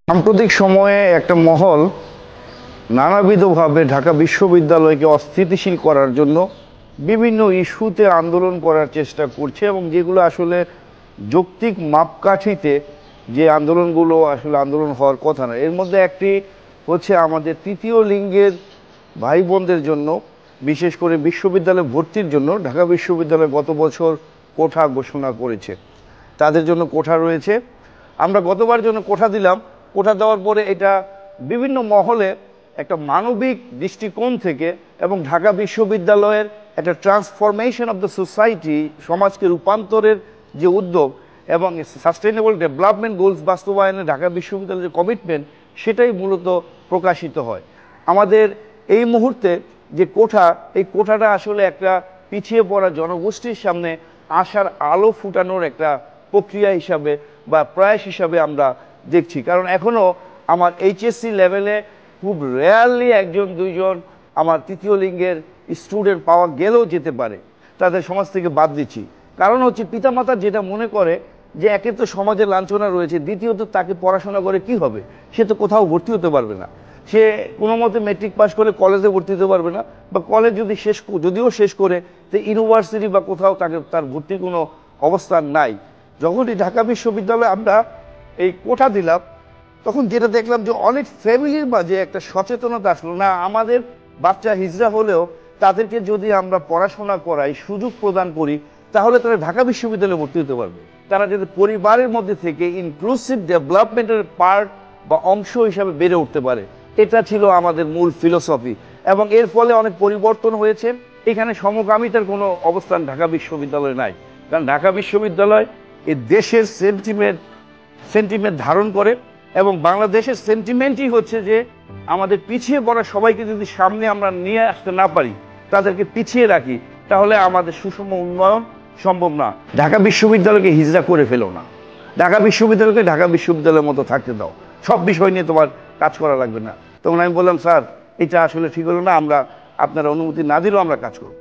সাম্প্রতিক সময়ে একটা মহল নানাবিধভাবে ঢাকা বিশ্ববিদ্যালয়কে অস্থিতিশীল করার জন্য বিভিন্ন ইস্যুতে আন্দোলন করার চেষ্টা করছে এবং যেগুলো আসলে যৌক্তিক মাপকাঠিতে যে আন্দোলনগুলো আসলে আন্দোলন হওয়ার কথা না। এর মধ্যে একটি হচ্ছে আমাদের তৃতীয় লিঙ্গের ভাই বোনদের জন্য, বিশেষ করে বিশ্ববিদ্যালয়ে ভর্তির জন্য ঢাকা বিশ্ববিদ্যালয় গত বছর কোঠা ঘোষণা করেছে। তাদের জন্য কোঠা রয়েছে। আমরা গতবার জন্য কোঠা দিলাম। কোঠা দেওয়ার পরে এটা বিভিন্ন মহলে একটা মানবিক দৃষ্টিকোণ থেকে এবং ঢাকা বিশ্ববিদ্যালয়ের একটা ট্রান্সফরমেশন অফ দ্য সোসাইটি, সমাজকে রূপান্তরের যে উদ্যোগ এবং সাস্টেইনেবল ডেভেলপমেন্ট গোলস বাস্তবায়নে ঢাকা বিশ্ববিদ্যালয়ের যে কমিটমেন্ট, সেটাই মূলত প্রকাশিত হয়। আমাদের এই মুহূর্তে যে কোঠা, এই কোঠাটা আসলে একটা পিছিয়ে পড়া জনগোষ্ঠীর সামনে আশার আলো ফুটানোর একটা প্রক্রিয়া হিসাবে বা প্রয়াস হিসাবে আমরা দেখছি। কারণ এখনও আমার এইচএসসি লেভেলে খুব রেয়ারলি একজন দুইজন আমার তৃতীয় লিঙ্গের স্টুডেন্ট পাওয়া গেলেও যেতে পারে, তাদের সমাজ থেকে বাদ দিচ্ছি। কারণ হচ্ছে পিতামাতা যেটা মনে করে যে একে তো সমাজের লাঞ্ছনা রয়েছে, দ্বিতীয়ত তাকে পড়াশোনা করে কি হবে, সে তো কোথাও ভর্তি হতে পারবে না, সে কোনো মতে মেট্রিক পাস করে কলেজে ভর্তি হতে পারবে না, বা কলেজ যদিও শেষ করে তো ইউনিভার্সিটি বা কোথাও তার ভর্তির কোনো অবস্থান নাই। যখনই ঢাকা বিশ্ববিদ্যালয়ে আমরা এই কোঠা দিলাম, তখন যেটা দেখলাম যে অনেক ফ্যামিলির মাঝে একটা সচেতনতা আসলো, না আমাদের বাচ্চা হিজড়া হলেও তাদেরকে যদি আমরা পড়াশোনা করাই, সুযোগ প্রদান করি, তাহলে তারা ঢাকা বিশ্ববিদ্যালয়ে ভর্তি হতে পারবে। তারা যদি পরিবারের মধ্যে থেকে ইনক্লুসিভ ডেভেলপমেন্টের পার্ট বা অংশ হিসাবে বেড়ে উঠতে পারে, এটা ছিল আমাদের মূল ফিলোসফি। এবং এর ফলে অনেক পরিবর্তন হয়েছে। এখানে সমকামিতার কোনো অবস্থান ঢাকা বিশ্ববিদ্যালয়ে নাই, কারণ ঢাকা বিশ্ববিদ্যালয় এই দেশের সেন্টিমেন্ট ধারণ করে এবং বাংলাদেশের সেন্টিমেন্টই হচ্ছে যে আমাদের পিছিয়ে পড়া সবাইকে যদি সামনে আমরা নিয়ে আসতে না পারি, তাদেরকে পিছিয়ে রাখি, তাহলে আমাদের সুষম উন্নয়ন সম্ভব না। ঢাকা বিশ্ববিদ্যালয়কে হিজড়া করে ফেলো না, ঢাকা বিশ্ববিদ্যালয়কে ঢাকা বিশ্ববিদ্যালয়ের মতো থাকতে দাও, সব বিষয় নিয়ে তোমার কাজ করা লাগবে না। তখন আমি বললাম, স্যার এটা আসলে ঠিক হলো না, আমরা আপনার অনুমতি না দিলেও আমরা কাজ করব।